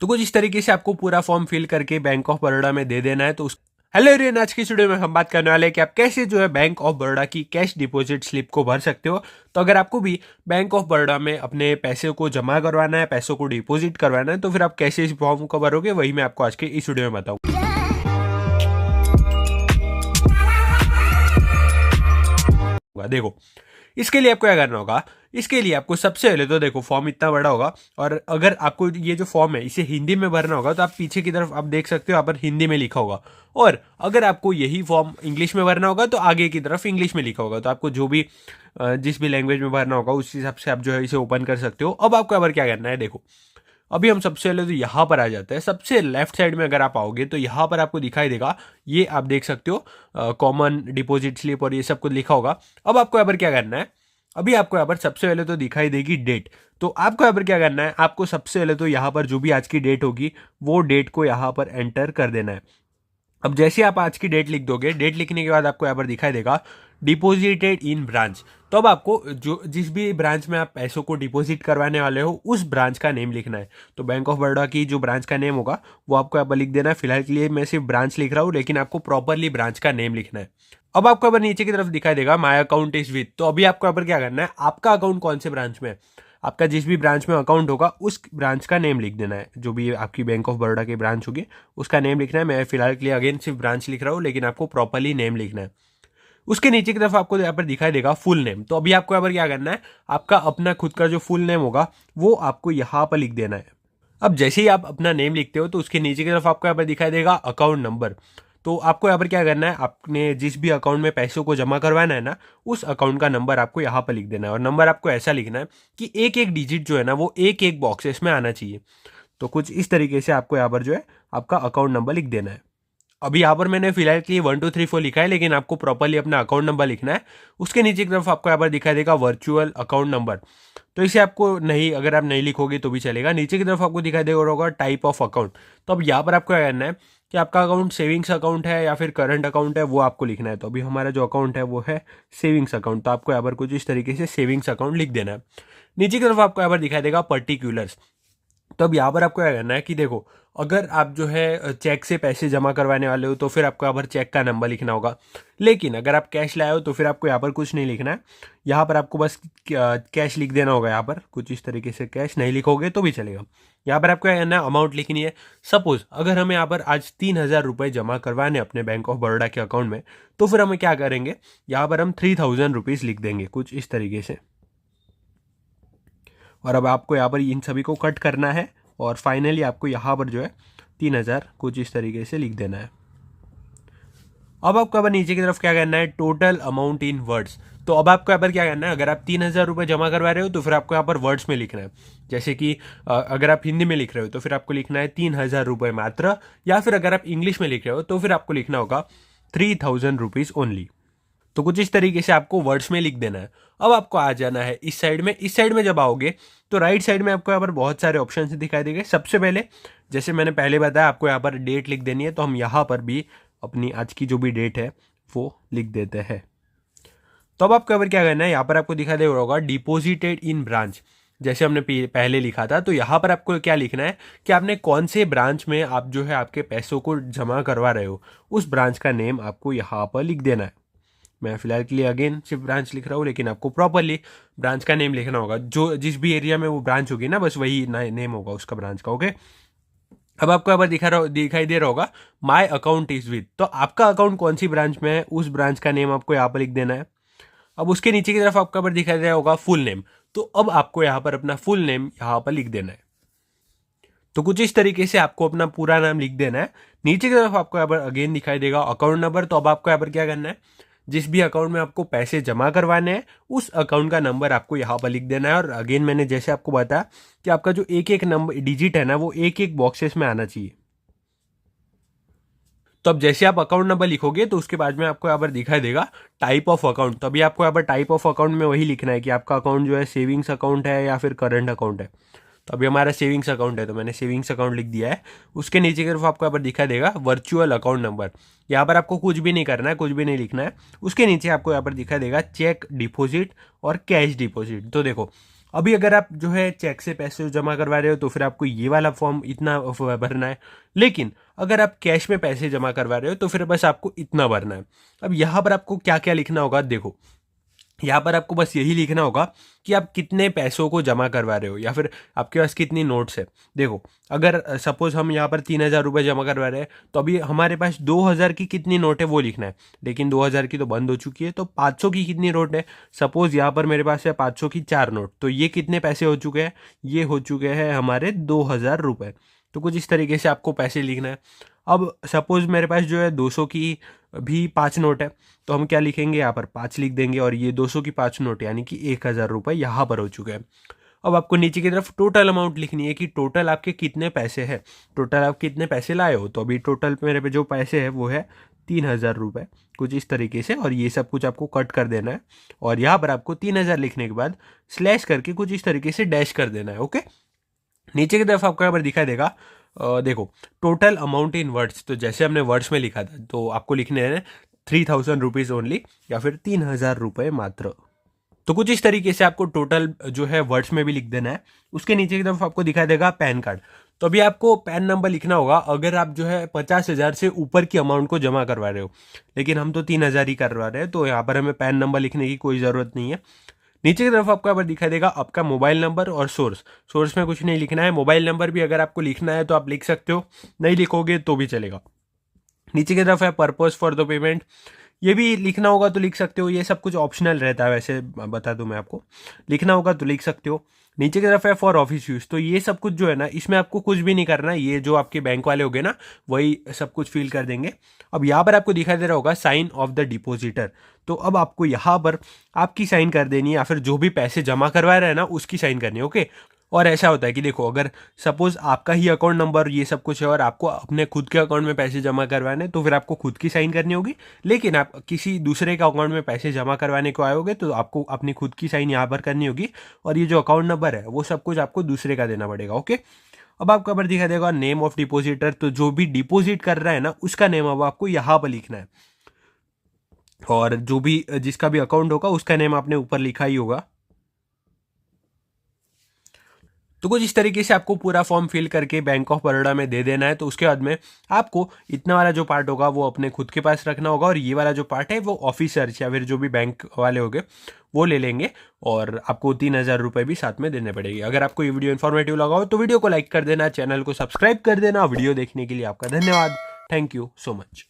तो कुछ इस तरीके से आपको पूरा फॉर्म फिल करके बैंक ऑफ बड़ौदा में दे देना है। तो हेलो एवरीवन, आज की वीडियो में हम बात करने वाले हैं कि आप कैसे जो है बैंक ऑफ बड़ौदा की कैश डिपॉजिट स्लिप को भर सकते हो। तो अगर आपको भी बैंक ऑफ बड़ौदा में अपने पैसे को जमा करवाना है, पैसों को डिपॉजिट करवाना है, तो फिर आप कैसे इस फॉर्म को भरोगे, वही मैं आपको आज के इस वीडियो में बताऊंगा। देखो, इसके लिए आपको क्या करना होगा। इसके लिए आपको सबसे पहले तो देखो, फॉर्म इतना बड़ा होगा और अगर आपको ये जो फॉर्म है इसे हिंदी में भरना होगा तो आप पीछे की तरफ आप देख सकते हो, यहाँ पर हिंदी में लिखा होगा। और अगर आपको यही फॉर्म इंग्लिश में भरना होगा तो आगे की तरफ इंग्लिश में लिखा होगा। तो आपको जो भी जिस भी लैंग्वेज में भरना होगा उस हिसाब से आप जो है इसे ओपन कर सकते हो। अब आपको यहाँ पर क्या करना है, देखो अभी हम सबसे पहले तो यहाँ पर आ जाते हैं। सबसे लेफ्ट साइड में अगर आप आओगे तो यहाँ पर आपको दिखाई देगा, ये आप देख सकते हो कॉमन डिपॉजिट स्लिप और ये सब कुछ लिखा होगा। अब आपको यहाँ पर क्या करना है, अभी आपको यहाँ पर सबसे पहले तो दिखाई देगी डेट। तो आपको यहाँ पर क्या करना है, आपको सबसे पहले तो यहाँ पर जो भी आज की डेट होगी वो डेट को यहाँ पर एंटर कर देना है। अब जैसे आप आज की डेट लिख दोगे, डेट लिखने के बाद आपको यहाँ पर दिखाई देगा डिपॉजिटेड इन ब्रांच। तो अब आपको जो जिस भी ब्रांच में आप पैसों को डिपॉजिट करवाने वाले हो उस ब्रांच का नेम लिखना है। तो बैंक ऑफ बड़ौदा की जो ब्रांच का नेम होगा वो आपको यहाँ पर लिख देना है। फिलहाल के लिए मैं सिर्फ ब्रांच लिख रहा हूँ, लेकिन आपको प्रॉपरली ब्रांच का नेम लिखना है। अब आपको यहाँ पर नीचे की तरफ दिखाई देगा माई अकाउंट इज विथ। तो अभी आपको यहाँ पर क्या करना है, आपका अकाउंट कौन से ब्रांच में है, आपका जिस भी ब्रांच में अकाउंट होगा उस ब्रांच का नेम लिख देना है। जो भी आपकी बैंक ऑफ बड़ौदा की ब्रांच होगी उसका नेम लिखना है। मैं फिलहाल के लिए अगेन सिर्फ ब्रांच लिख रहा हूँ, लेकिन आपको प्रॉपरली नेम लिखना है। उसके नीचे की तरफ आपको यहाँ पर दिखाई देगा फुल नेम। तो अभी आपको यहाँ पर क्या करना है, आपका अपना खुद का जो फुल नेम होगा वो आपको यहाँ पर लिख देना है। अब जैसे ही आप अपना नेम लिखते हो तो उसके नीचे की तरफ आपको यहाँ पर दिखाई देगा अकाउंट नंबर। तो आपको यहाँ पर क्या करना है, आपने जिस भी अकाउंट में पैसों को जमा करवाना है ना, उस अकाउंट का नंबर आपको यहाँ पर लिख देना है। और नंबर आपको ऐसा लिखना है कि एक एक डिजिट जो है ना वो एक एक बॉक्सेस में आना चाहिए। तो कुछ इस तरीके से आपको यहाँ पर जो है आपका अकाउंट नंबर लिख देना है। अभी यहाँ पर मैंने फिलहाल के लिए 1 2 3 4 लिखा है, लेकिन आपको प्रॉपरली अपना अकाउंट नंबर लिखना है। उसके नीचे की तरफ आपको यहाँ पर दिखाई देगा वर्चुअल अकाउंट नंबर। तो इसे आपको नहीं, अगर आप नहीं लिखोगे तो भी चलेगा। नीचे की तरफ आपको दिखाई देगा होगा टाइप ऑफ अकाउंट। तो अब यहाँ पर आपको क्या करना है कि आपका अकाउंट सेविंग्स अकाउंट है या फिर करंट अकाउंट है, वो आपको लिखना है। तो अभी हमारा जो अकाउंट है वो है सेविंग्स अकाउंट। तो आपको यहाँ पर कुछ इस तरीके से सेविंग्स अकाउंट लिख देना है। नीचे की तरफ आपको यहाँ पर दिखाई देगा पर्टिकुलर्स। तो अब यहाँ पर आपको क्या करना है कि देखो, अगर आप जो है चेक से पैसे जमा करवाने वाले हो तो फिर आपको यहाँ पर चेक का नंबर लिखना होगा। लेकिन अगर आप कैश लाए हो तो फिर आपको यहाँ पर कुछ नहीं लिखना है। यहाँ पर आपको बस कैश लिख देना होगा। यहाँ पर कुछ इस तरीके से कैश नहीं लिखोगे तो भी चलेगा। यहाँ पर आपको क्या करना है, अमाउंट लिखनी है। सपोज अगर हमें यहाँ पर आज 3,000 रुपये जमा करवाने अपने बैंक ऑफ बड़ौदा के अकाउंट में, तो फिर हमें क्या करेंगे, यहाँ पर हम 3,000 रुपीज़ लिख देंगे कुछ इस तरीके से। और अब आपको यहाँ पर इन सभी को कट करना है और फाइनली आपको यहाँ पर जो है 3,000 कुछ इस तरीके से लिख देना है। अब आपको यहाँ पर नीचे की तरफ क्या करना है, टोटल अमाउंट इन वर्ड्स। तो अब आपको यहाँ पर क्या करना है, अगर आप 3,000 रुपये जमा करवा रहे हो तो फिर आपको यहाँ पर वर्ड्स में लिखना है। जैसे कि अगर आप हिंदी में लिख रहे हो तो फिर आपको लिखना है 3,000 रुपये मात्र, या फिर अगर आप इंग्लिश में लिख रहे हो तो फिर आपको लिखना होगा 3,000 रुपीज़ ओनली। तो कुछ इस तरीके से आपको वर्ड्स में लिख देना है। अब आपको आ जाना है इस साइड में। इस साइड में जब आओगे तो राइट साइड में आपको यहाँ पर बहुत सारे ऑप्शन दिखाई देंगे। सबसे पहले जैसे मैंने पहले बताया, आपको यहाँ पर डेट लिख देनी है। तो हम यहाँ पर भी अपनी आज की जो भी डेट है वो लिख देते हैं। तो अब आपको यहाँ पर क्या करना है, यहाँ पर आपको दिखाई दे रहा होगा डिपॉजिटेड इन ब्रांच, जैसे हमने पहले लिखा था। तो यहाँ पर आपको क्या लिखना है कि आपने कौन से ब्रांच में आप जो है आपके पैसों को जमा करवा रहे हो, उस ब्रांच का नेम आपको यहाँ पर लिख देना है। मैं फिलहाल के लिए अगेन सिर्फ ब्रांच लिख रहा हूँ, लेकिन आपको प्रॉपरली ब्रांच का नेम लिखना होगा। जो जिस भी एरिया में वो ब्रांच होगी ना, बस वही नेम होगा उसका ब्रांच का। ओके, अब आपको यहाँ पर दिखाई दे रहा होगा माई अकाउंट इज विथ। तो आपका अकाउंट कौन सी ब्रांच में है उस ब्रांच का नेम आपको यहाँ पर लिख देना है। अब उसके नीचे की तरफ आपको यहाँ पर दिखाई दे रहा होगा फुल नेम। तो अब आपको यहाँ पर अपना फुल नेम यहाँ पर लिख देना है। तो कुछ इस तरीके से आपको अपना पूरा नाम लिख देना है। नीचे की तरफ आपको यहाँ पर अगेन दिखाई देगा अकाउंट नंबर। तो अब आपको यहाँ पर क्या करना है, जिस भी अकाउंट में आपको पैसे जमा करवाने हैं उस अकाउंट का नंबर आपको यहाँ पर लिख देना है। और अगेन मैंने जैसे आपको बताया कि आपका जो एक एक नंबर डिजिट है ना वो एक एक बॉक्सेस में आना चाहिए। तो अब जैसे आप अकाउंट नंबर लिखोगे तो उसके बाद में आपको यहाँ पर दिखाई देगा टाइप ऑफ अकाउंट। तो अभी आपको यहाँ पर टाइप ऑफ अकाउंट में वही लिखना है कि आपका अकाउंट जो है सेविंग्स अकाउंट है या फिर करंट अकाउंट है। तो अभी हमारा सेविंग्स अकाउंट है तो मैंने सेविंग्स अकाउंट लिख दिया है। उसके नीचे की तरफ आपको यहाँ पर दिखा देगा वर्चुअल अकाउंट नंबर। यहाँ पर आपको कुछ भी नहीं करना है, कुछ भी नहीं लिखना है। उसके नीचे आपको यहाँ पर दिखा देगा चेक डिपॉजिट और कैश डिपॉजिट। तो देखो, अभी अगर आप जो है चेक से पैसे जमा करवा रहे हो तो फिर आपको ये वाला फॉर्म इतना भरना है, लेकिन अगर आप कैश में पैसे जमा करवा रहे हो तो फिर बस आपको इतना भरना है। अब यहाँ पर आपको क्या क्या लिखना होगा, देखो यहाँ पर आपको बस यही लिखना होगा कि आप कितने पैसों को जमा करवा रहे हो या फिर आपके पास कितनी नोट्स है। देखो अगर सपोज हम यहाँ पर 3,000 रुपये जमा करवा रहे हैं तो अभी हमारे पास 2,000 की कितनी नोट है वो लिखना है, लेकिन 2,000 की तो बंद हो चुकी है, तो 500 की कितनी नोट है। सपोज यहाँ पर मेरे पास है 500 की 4 नोट, तो ये कितने पैसे हो चुके हैं, ये हो चुके हैं हमारे 2,000 रुपये। तो कुछ इस तरीके से आपको पैसे लिखना है। अब सपोज मेरे पास जो है 200 की भी 5 नोट है, तो हम क्या लिखेंगे, यहाँ पर 5 लिख देंगे और ये 200 की 5 नोट यानी कि 1,000 रुपये यहाँ पर हो चुके हैं। अब आपको नीचे की तरफ टोटल अमाउंट लिखनी है कि टोटल आपके कितने पैसे हैं, टोटल आप कितने पैसे लाए हो। तो अभी टोटल मेरे पे जो पैसे हैं वो है 3,000 रुपये, कुछ इस तरीके से। और ये सब कुछ आपको कट कर देना है और यहाँ पर आपको 3,000 लिखने के बाद स्लैश करके कुछ इस तरीके से डैश कर देना है। ओके, नीचे की तरफ आपको यहाँ पर दिखाई देगा देखो टोटल अमाउंट इन वर्ड्स, तो जैसे हमने वर्ड्स में लिखा था तो आपको लिखने हैं 3,000 रुपीज़ ओनली या फिर 3,000 रुपये मात्र। तो कुछ इस तरीके से आपको टोटल जो है वर्ड्स में भी लिख देना है। उसके नीचे की तरफ आपको दिखाई देगा पैन कार्ड, तो अभी आपको पैन नंबर लिखना होगा अगर आप जो है 50,000 से ऊपर की अमाउंट को जमा करवा रहे हो, लेकिन हम तो 3,000 ही करवा रहे हैं तो यहाँ पर हमें पैन नंबर लिखने की कोई ज़रूरत नहीं है। नीचे की तरफ आपको यहाँ पर दिखाई देगा आपका मोबाइल नंबर और सोर्स, सोर्स में कुछ नहीं लिखना है। मोबाइल नंबर भी अगर आपको लिखना है तो आप लिख सकते हो, नहीं लिखोगे तो भी चलेगा। नीचे की तरफ है पर्पस फॉर द पेमेंट, ये भी लिखना होगा तो लिख सकते हो, ये सब कुछ ऑप्शनल रहता है, वैसे बता दूं मैं आपको, लिखना होगा तो लिख सकते हो। नीचे की तरफ है फॉर ऑफिस यूज, तो ये सब कुछ जो है ना इसमें आपको कुछ भी नहीं करना, ये जो आपके बैंक वाले होंगे ना वही सब कुछ फिल कर देंगे। अब यहाँ पर आपको दिखाई दे रहा होगा साइन ऑफ द डिपोजिटर, तो अब आपको यहाँ पर आपकी साइन कर देनी है या फिर जो भी पैसे जमा करवा रहे हैं ना उसकी साइन करनी है। ओके, और ऐसा होता है कि देखो अगर सपोज आपका ही अकाउंट नंबर ये सब कुछ है और आपको अपने खुद के अकाउंट में पैसे जमा करवाने तो फिर आपको खुद की साइन करनी होगी, लेकिन आप किसी दूसरे के अकाउंट में पैसे जमा करवाने को आए होगे तो आपको अपनी खुद की साइन यहाँ पर करनी होगी और ये जो अकाउंट नंबर है वो सब कुछ आपको दूसरे का देना पड़ेगा। ओके, अब आपको पर दिखा देगा नेम ऑफ डिपोजिटर, तो जो भी डिपोजिट कर रहा है ना उसका नेम अब आपको यहाँ पर लिखना है और जो भी जिसका भी अकाउंट होगा उसका नेम आपने ऊपर लिखा ही होगा। तो कुछ इस तरीके से आपको पूरा फॉर्म फिल करके बैंक ऑफ बड़ौदा में दे देना है। तो उसके बाद में आपको इतना वाला जो पार्ट होगा वो अपने खुद के पास रखना होगा और ये वाला जो पार्ट है वो ऑफिसर्स या फिर जो भी बैंक वाले होंगे वो ले लेंगे और आपको 3,000 रुपये भी साथ में देने पड़ेगी। अगर आपको ये वीडियो इन्फॉर्मेटिव लगा हो तो वीडियो को लाइक कर देना, चैनल को सब्सक्राइब कर देना। वीडियो देखने के लिए आपका धन्यवाद। Thank you so much.